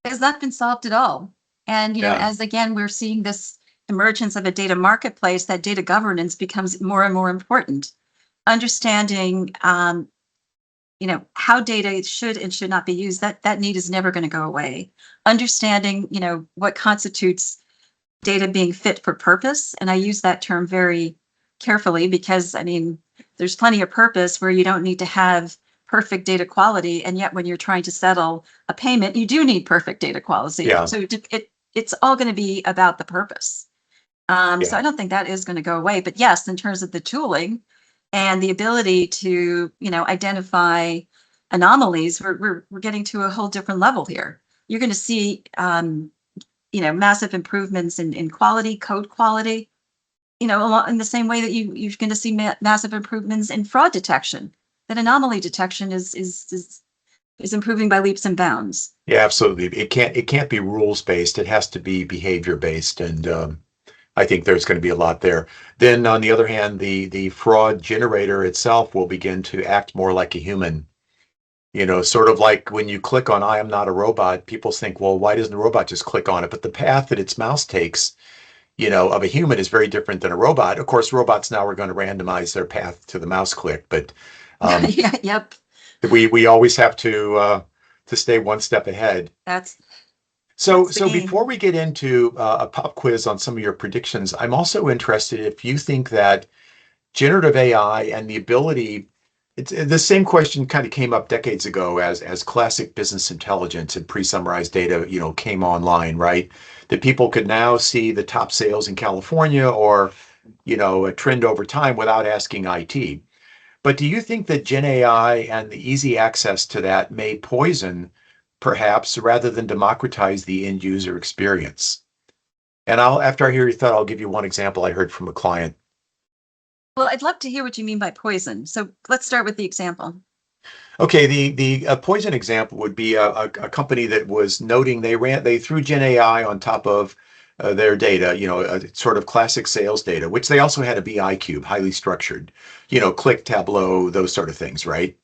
It has not been solved at all. And, Yeah, as again, we're seeing this emergence of a data marketplace, that data governance becomes more and more important. Understanding, how data should and should not be used, that need is never going to go away. Understanding, what constitutes data being fit for purpose. And I use that term very carefully because, there's plenty of purpose where you don't need to have perfect data quality. And yet when you're trying to settle a payment, you do need perfect data quality. yeah, So it's all going to be about the purpose. So yeah, I don't think that is going to go away. But yes, in terms of the tooling and the ability to, identify anomalies, we're getting to a whole different level here. You're going to see, massive improvements in quality, code quality, in the same way that you're going to see massive improvements in fraud detection. That anomaly detection is improving by leaps and bounds. yeah, absolutely. It can't be rules based. It has to be behavior based, and I think there's going to be a lot there. Then, on the other hand, the fraud generator itself will begin to act more like a human. Sort of like when you click on "I am not a robot," people think, well, why doesn't the robot just click on it? But the path that its mouse takes, of a human is very different than a robot. Of course, robots now are going to randomize their path to the mouse click, but um, Yeah, yep. we always have to stay one step ahead. That's So that's the so game. before we get into a pop quiz on some of your predictions, I'm also interested if you think that generative AI and the ability, it's the same question kind of came up decades ago as classic business intelligence and pre-summarized data, came online, right? That people could now see the top sales in California or, a trend over time without asking IT. But do you think that Gen AI and the easy access to that may poison, perhaps, rather than democratize the end user experience? And after I hear your thought, I'll give you one example I heard from a client. Well, I'd love to hear what you mean by poison. So let's start with the example. Okay, the poison example would be a company that was noting they threw Gen AI on top of their data, a sort of classic sales data, which they also had a BI cube, highly structured, click Tableau, those sort of things, right?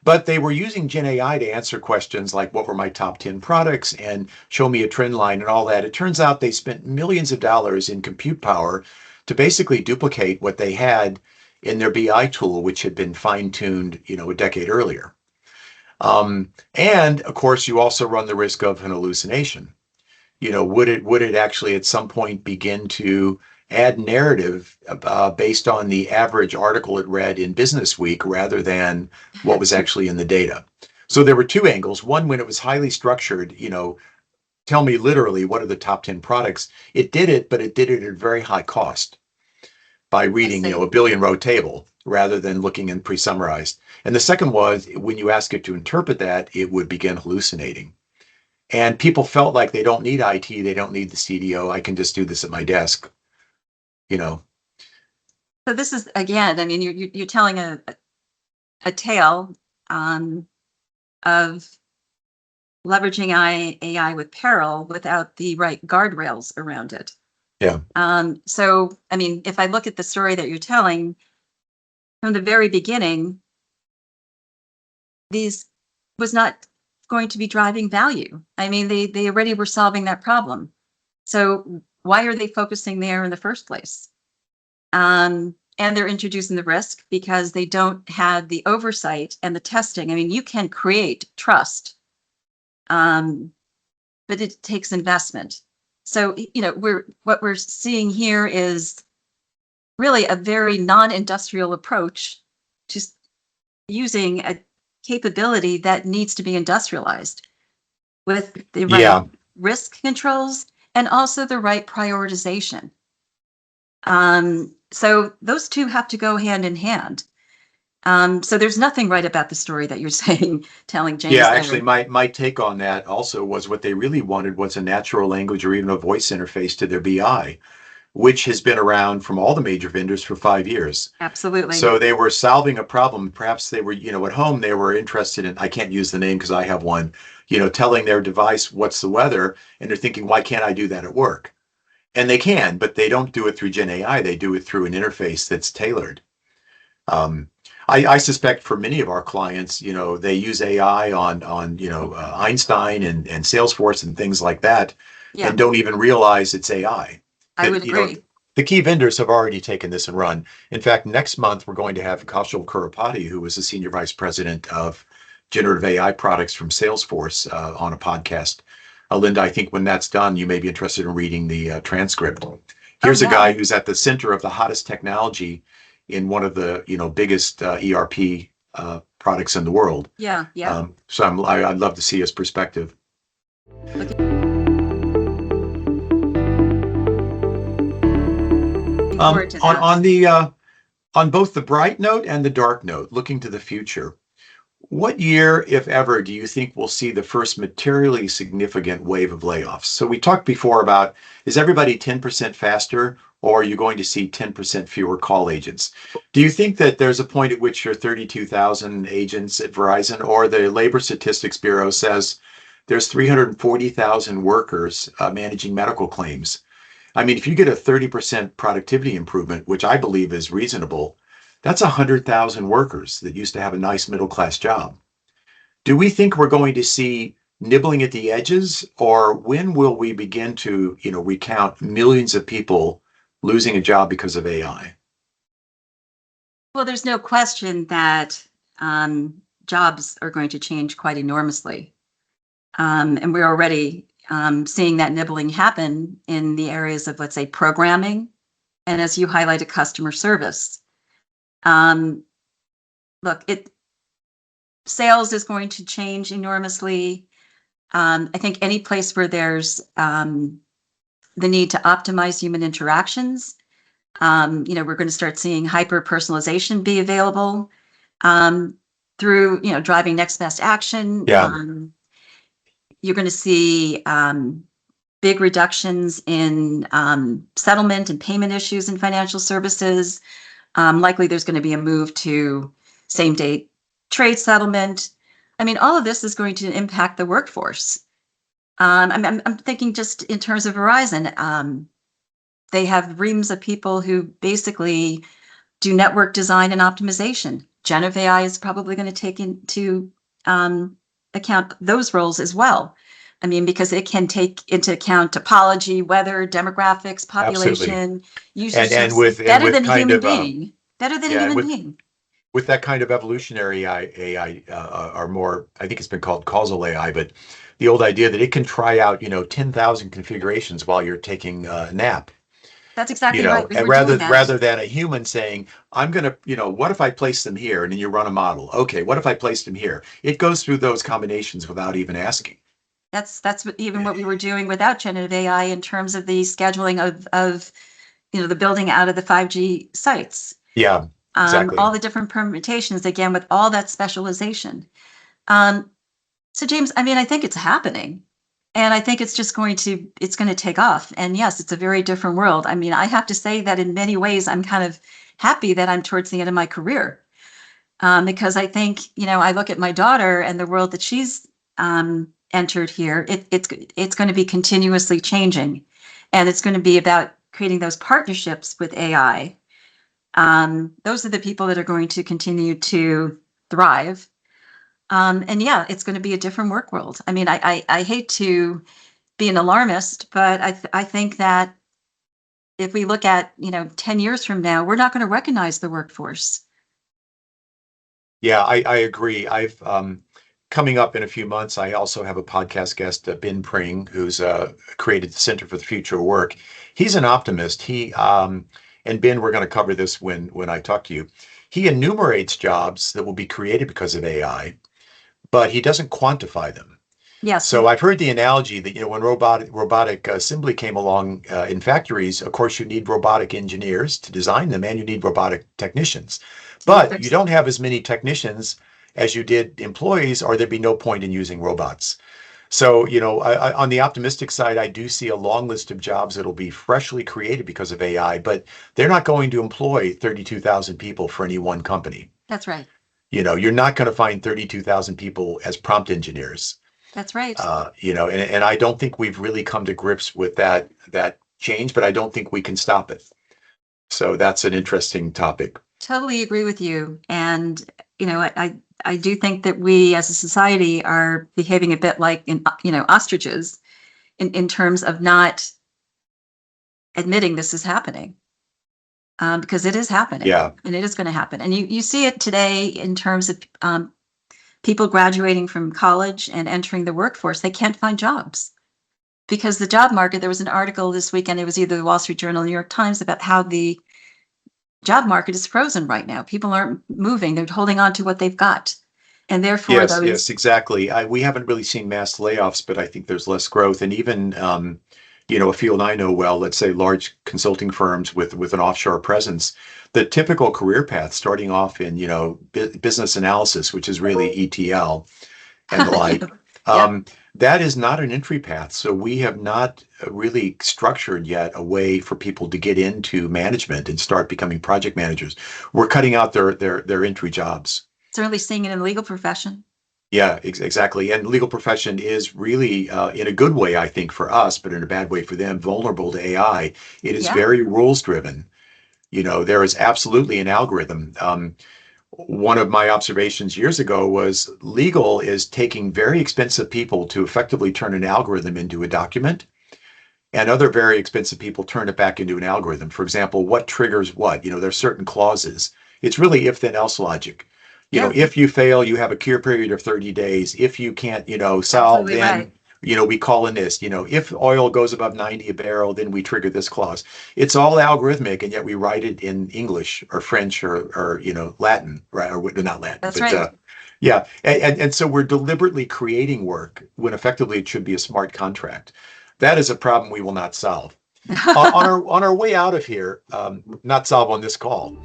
But they were using Gen AI to answer questions like what were my top 10 products and show me a trend line and all that. It turns out they spent millions of dollars in compute power to basically duplicate what they had in their BI tool, which had been fine-tuned, a decade earlier. And of course, you also run the risk of an hallucination. Would it actually at some point begin to add narrative based on the average article it read in Business Week rather than what was actually in the data. So there were two angles. One, when it was highly structured, tell me literally what are the top 10 products. It did it, but it did it at a very high cost by reading, a billion row table rather than looking in pre-summarized. And the second was when you ask it to interpret that, it would begin hallucinating. And people felt like they don't need IT, they don't need the CDO. I can just do this at my desk, So this is, again, I mean, you're telling a tale of leveraging AI with peril without the right guardrails around it. Yeah. So, I mean, if I look at the story that you're telling, from the very beginning, these was not going to be driving value. I mean, they already were solving that problem. So why are they focusing there in the first place? And they're introducing the risk because they don't have the oversight and the testing. I mean, you can create trust, but it takes investment. So, what we're seeing here is really a very non-industrial approach to using a capability that needs to be industrialized with the right risk controls and also the right prioritization. So those two have to go hand in hand. So there's nothing right about the story that you're telling James. Yeah, actually, my take on that also was what they really wanted was a natural language or even a voice interface to their BI, which has been around from all the major vendors for 5 years. Absolutely. So they were solving a problem. Perhaps they were, at home, they were interested in, I can't use the name because I have one, telling their device what's the weather. And they're thinking, why can't I do that at work? And they can, but they don't do it through GenAI. They do it through an interface that's tailored. I suspect for many of our clients, they use AI on Einstein and Salesforce and things like that, and don't even realize it's AI. I would agree. The key vendors have already taken this and run. In fact, next month, we're going to have Kaushal Kurapati, who was the Senior Vice President of Generative AI Products from Salesforce, on a podcast. Linda, I think when that's done, you may be interested in reading the transcript. Here's a guy who's at the center of the hottest technology in one of the biggest ERP products in the world. Yeah. So I'd love to see his perspective. On both the bright note and the dark note, looking to the future, what year, if ever, do you think we'll see the first materially significant wave of layoffs? So we talked before about, is everybody 10% faster, or are you going to see 10% fewer call agents? Do you think that there's a point at which your 32,000 agents at Verizon or the Labor Statistics Bureau says there's 340,000 workers managing medical claims? I mean, if you get a 30% productivity improvement, which I believe is reasonable, that's 100,000 workers that used to have a nice middle-class job. Do we think we're going to see nibbling at the edges, or when will we begin to, recount millions of people losing a job because of AI? Well, there's no question that jobs are going to change quite enormously. And we're already seeing that nibbling happen in the areas of, let's say, programming, and as you highlighted, customer service. Sales is going to change enormously. I think any place where there's the need to optimize human interactions, we're going to start seeing hyper personalization be available through, driving next best action. Yeah. You're going to see big reductions in settlement and payment issues in financial services. Likely there's going to be a move to same-day trade settlement. I mean, all of this is going to impact the workforce. I'm thinking just in terms of Verizon. They have reams of people who basically do network design and optimization. Generative AI is probably going to take into account those roles as well. I mean, because it can take into account topology, weather, demographics, population, users, better than a human being. Better than a human being. With that kind of evolutionary AI, or more, I think it's been called causal AI, but the old idea that it can try out, 10,000 configurations while you're taking a nap. That's exactly right. We And were doing that. rather than a human saying, I'm going to, what if I place them here? And then you run a model. Okay, what if I place them here? It goes through those combinations without even asking. That's even what we were doing without generative AI in terms of the scheduling of the building out of the 5G sites. Yeah, exactly. All the different permutations, again, with all that specialization. Um, so James, I mean, I think it's happening. And I think it's going to take off. And yes, it's a very different world. I mean, I have to say that in many ways, I'm kind of happy that I'm towards the end of my career. Because I think, I look at my daughter and the world that she's entered here, it's going to be continuously changing. And it's going to be about creating those partnerships with AI. Those are the people that are going to continue to thrive. And yeah, it's going to be a different work world. I mean, I hate to be an alarmist, but I think that if we look at, 10 years from now, we're not going to recognize the workforce. Yeah, I agree. I've coming up in a few months, I also have a podcast guest, Ben Pring, who's created the Center for the Future of Work. He's an optimist. And Ben, we're going to cover this when I talk to you. He enumerates jobs that will be created because of AI, but he doesn't quantify them. Yes. So I've heard the analogy that when robotic assembly came along in factories, of course you need robotic engineers to design them, and you need robotic technicians. But you don't have as many technicians as you did employees, or there'd be no point in using robots. So on the optimistic side, I do see a long list of jobs that'll be freshly created because of AI, but they're not going to employ 32,000 people for any one company. That's right. You're not going to find 32,000 people as prompt engineers. That's right. And I don't think we've really come to grips with that change, but I don't think we can stop it. So that's an interesting topic. Totally agree with you. And, I do think that we as a society are behaving a bit like, ostriches in terms of not admitting this is happening. Because it is happening. Yeah. And it is going to happen. And you see it today in terms of people graduating from college and entering the workforce. They can't find jobs because the job market, there was an article this weekend, it was either the Wall Street Journal or New York Times, about how the job market is frozen right now. People aren't moving. They're holding on to what they've got. And therefore, yes, exactly. We haven't really seen mass layoffs, but I think there's less growth. And even, a field I know well, let's say large consulting firms with an offshore presence, the typical career path starting off in, business analysis, which is really ETL and the like, that is not an entry path. So we have not really structured yet a way for people to get into management and start becoming project managers. We're cutting out their entry jobs. Certainly seeing it in the legal profession. Yeah, exactly. And legal profession is really, in a good way, I think, for us, but in a bad way for them, vulnerable to AI. It is very rules driven. There is absolutely an algorithm. One of my observations years ago was legal is taking very expensive people to effectively turn an algorithm into a document, and other very expensive people turn it back into an algorithm. For example, what triggers what? There's certain clauses. It's really if then else logic. If you fail, you have a cure period of 30 days. If you can't, solve, Absolutely then, right. we call in this. If oil goes above 90 a barrel, then we trigger this clause. It's all algorithmic, and yet we write it in English or French or Latin, right? Or not Latin. That's but, right. Yeah. And so we're deliberately creating work when effectively it should be a smart contract. That is a problem we will not solve. On our way out of here, not solve on this call.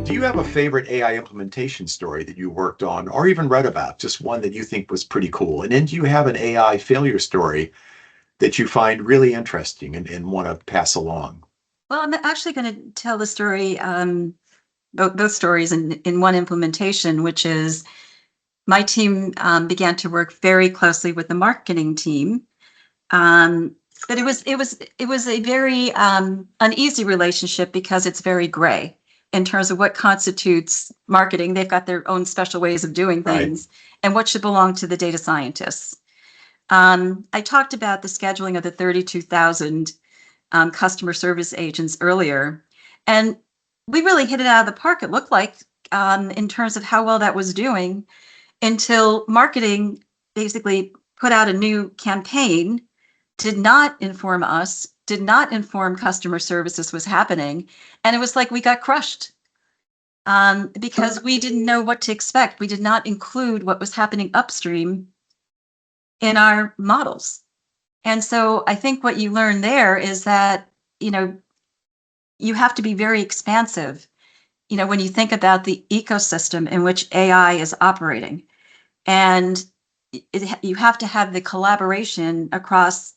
Do you have a favorite AI implementation story that you worked on or even read about, just one that you think was pretty cool? And then do you have an AI failure story that you find really interesting and want to pass along? Well, I'm actually going to tell the story, both stories in one implementation, which is my team began to work very closely with the marketing team. But it was a very uneasy relationship because it's very gray in terms of what constitutes marketing. They've got their own special ways of doing things, and what should belong to the data scientists. I talked about the scheduling of the 32,000 customer service agents earlier, and we really hit it out of the park, it looked like, in terms of how well that was doing, until marketing basically put out a new campaign, did not inform us, did not inform customer service this was happening. And it was like we got crushed because we didn't know what to expect. We did not include what was happening upstream in our models. And so I think what you learn there is that, you have to be very expansive, when you think about the ecosystem in which AI is operating. And you have to have the collaboration across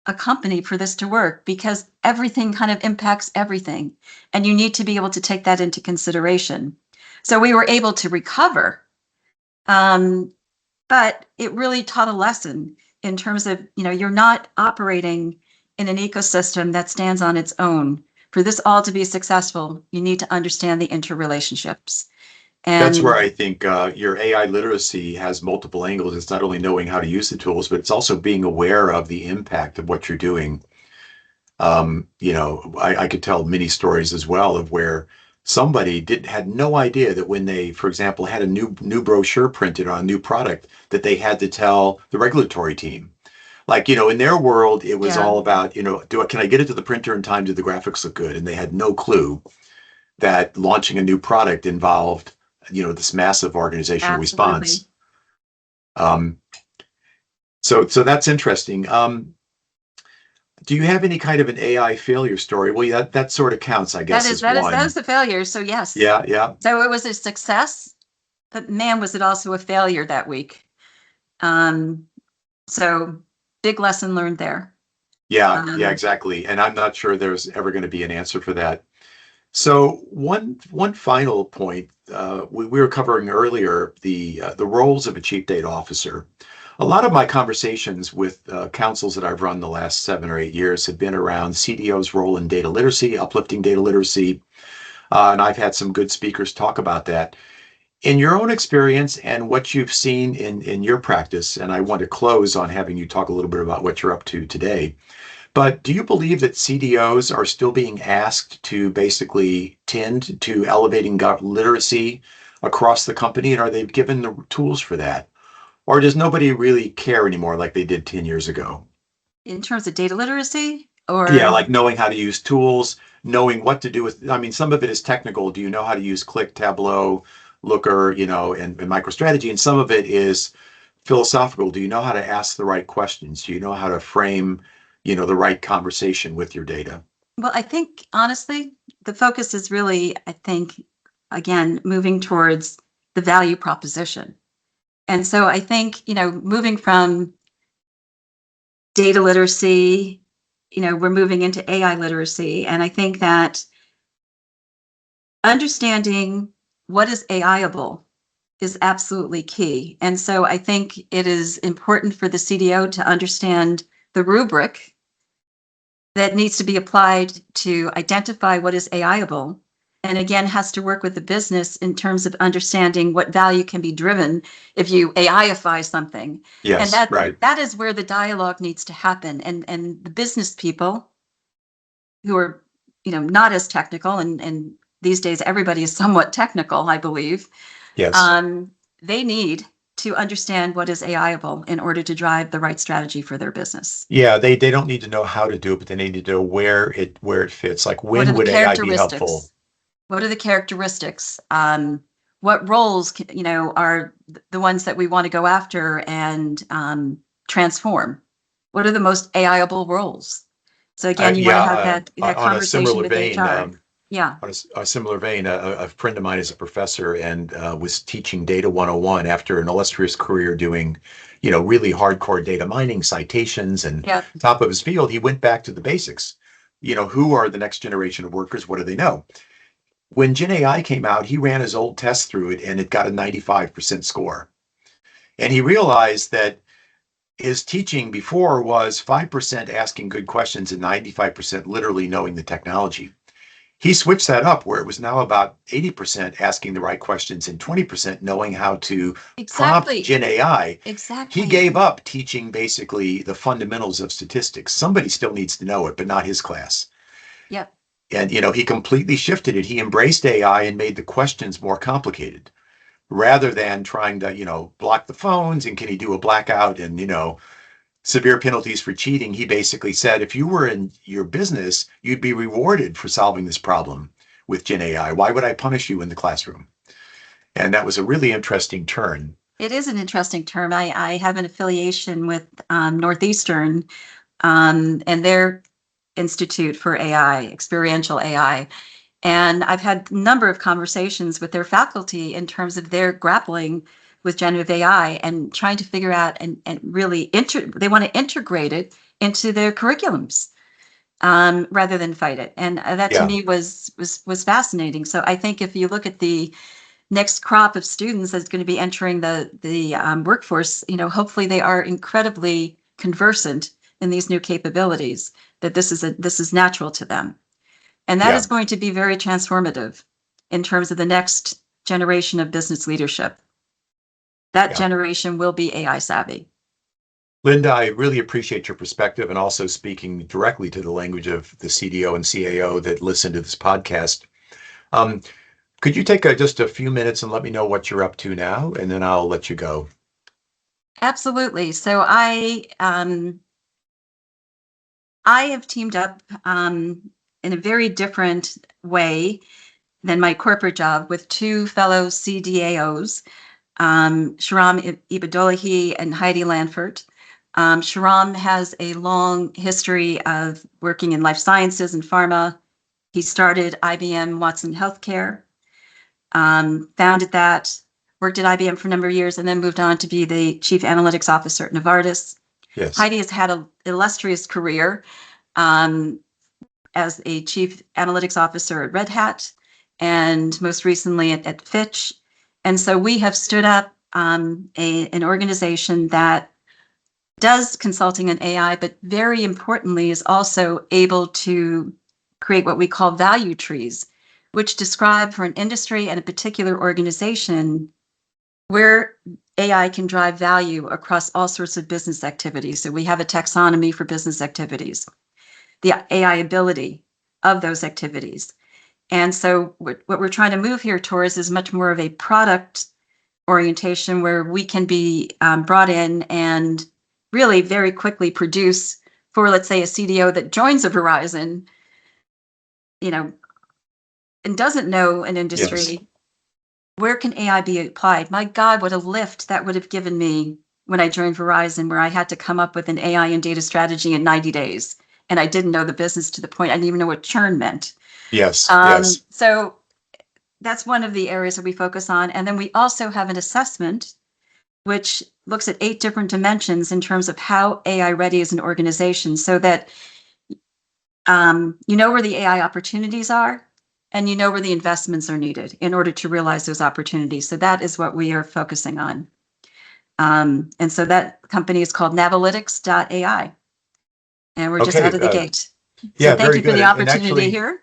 a company for this to work, because everything kind of impacts everything. And you need to be able to take that into consideration. So we were able to recover, but it really taught a lesson in terms of, you're not operating in an ecosystem that stands on its own. For this all to be successful, you need to understand the interrelationships. That's where And I think your AI literacy has multiple angles. It's not only knowing how to use the tools, but it's also being aware of the impact of what you're doing. I could tell many stories as well of where somebody had no idea that when they, for example, had a new brochure printed on a new product, that they had to tell the regulatory team. Like, in their world, it was yeah, all about, can I get it to the printer in time? Do the graphics look good? And they had no clue that launching a new product involved, this massive organizational absolutely. response. Um, so that's interesting. Do you have any kind of an AI failure story? Well, yeah, that sort of counts, I That guess, is as that is that is one. the failure. So yes. Yeah, yeah, So it was a success, but man, was it also a failure that week. Um, so big lesson learned there. yeah, Um, exactly. And I'm not sure there's ever going to be an answer for that. So one final point, we were covering earlier the roles of a chief data officer. A lot of my conversations with councils that I've run the last 7 or 8 years have been around CDO's role in data literacy, uplifting data literacy, and I've had some good speakers talk about that. In your own experience and what you've seen in your practice, and I want to close on having you talk a little bit about what you're up to today. But do you believe that CDOs are still being asked to basically tend to elevating literacy across the company? And are they given the tools for that? Or does nobody really care anymore like they did 10 years ago? in terms of data literacy, Yeah, or like knowing how to use tools, knowing what to do with, I mean, some of it is technical. Do you know how to use Click, Tableau, Looker, and MicroStrategy? And some of it is philosophical. Do you know how to ask the right questions? Do you know how to frame, the right conversation with your data? well, I think honestly, the focus is really, I think, again, moving towards the value proposition. And so I think, moving from data literacy, we're moving into AI literacy. And I think that understanding what is AIable is absolutely key. And so I think it is important for the CDO to understand the rubric that needs to be applied to identify what is AIable. And again, has to work with the business in terms of understanding what value can be driven if you AIify something. And Yes, that right. that is where the dialogue needs to happen. And the business people who are, not as technical, and these days everybody is somewhat technical, I believe. Yes. Um, they need to understand what is AIable in order to drive the right strategy for their business. Yeah, they don't need to know how to do it, but they need to know where it fits. Like What when are the would AI be helpful? characteristics? What are the characteristics? What roles, are the ones that we want to go after and transform? What are the most AIable roles? So again, you want Yeah, to have that on a conversation similar with vein, HR. Yeah. a similar vein, a friend of mine is a professor and was teaching Data 101 after an illustrious career doing, really hardcore data mining, citations, and Yeah. top of his field. He went back to the basics. Who are the next generation of workers? What do they know? When GenAI came out, he ran his old test through it and it got a 95% score. And he realized that his teaching before was 5% asking good questions and 95% literally knowing the technology. He switched that up where it was now about 80% asking the right questions and 20% knowing how to prompt Exactly. Gen AI. He Exactly. gave up teaching basically the fundamentals of statistics. Somebody still needs to know it, but not his class. Yep. And he completely shifted it. He embraced AI and made the questions more complicated. rather than trying to, block the phones and can he do a blackout and, severe penalties for cheating. He basically said, if you were in your business, you'd be rewarded for solving this problem with Gen AI. Why would I punish you in the classroom? And that was a really interesting turn. It is an interesting term. I have an affiliation with Northeastern and their Institute for AI, experiential AI. And I've had a number of conversations with their faculty in terms of their grappling with generative AI and trying to figure out and really they want to integrate it into their curriculums rather than fight it. And that to me was fascinating. So I think if you look at the next crop of students that's going to be entering the workforce, hopefully they are incredibly conversant in these new capabilities, that this is natural to them. And that is going to be very transformative in terms of the next generation of business leadership. That generation will be AI savvy. Linda, I really appreciate your perspective and also speaking directly to the language of the CDO and CAO that listen to this podcast. Could you take just a few minutes and let me know what you're up to now, and then I'll let you go. Absolutely. So I have teamed up in a very different way than my corporate job with two fellow CDAOs, Shahram Ibadolahi and Heidi Lanford. Shahram has a long history of working in life sciences and pharma. He started IBM Watson Healthcare, founded that, worked at IBM for a number of years, and then moved on to be the chief analytics officer at Novartis. Yes. Heidi has had an illustrious career as a chief analytics officer at Red Hat, and most recently at Fitch. And so we have stood up an organization that does consulting in AI, but very importantly is also able to create what we call value trees, which describe for an industry and a particular organization where AI can drive value across all sorts of business activities. So we have a taxonomy for business activities, the AI ability of those activities. And so what we're trying to move here towards is much more of a product orientation where we can be brought in and really very quickly produce for, let's say, a CDO that joins a Verizon, and doesn't know an industry. Yes. Where can AI be applied? My God, what a lift that would have given me when I joined Verizon, where I had to come up with an AI and data strategy in 90 days. And I didn't know the business to the point I didn't even know what churn meant. Yes. Yes. So that's one of the areas that we focus on. And then we also have an assessment which looks at 8 different dimensions in terms of how AI ready is an organization, so that you know where the AI opportunities are and you know where the investments are needed in order to realize those opportunities. So that is what we are focusing on. And so that company is called Navalytics.ai. And we're just out of the gate. So thank you for the opportunity here.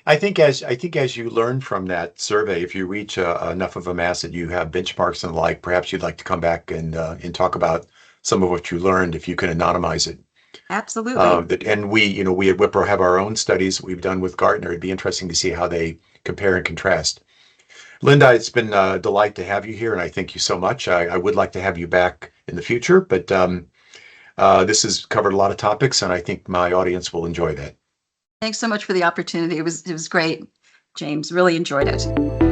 I think as you learn from that survey, if you reach enough of a mass that you have benchmarks and the like, perhaps you'd like to come back and talk about some of what you learned if you can anonymize it. Absolutely. And we at Wipro have our own studies we've done with Gartner. It'd be interesting to see how they compare and contrast. Linda, it's been a delight to have you here, and I thank you so much. I would like to have you back in the future, but this has covered a lot of topics, and I think my audience will enjoy that. Thanks so much for the opportunity. It was great, James. Really enjoyed it.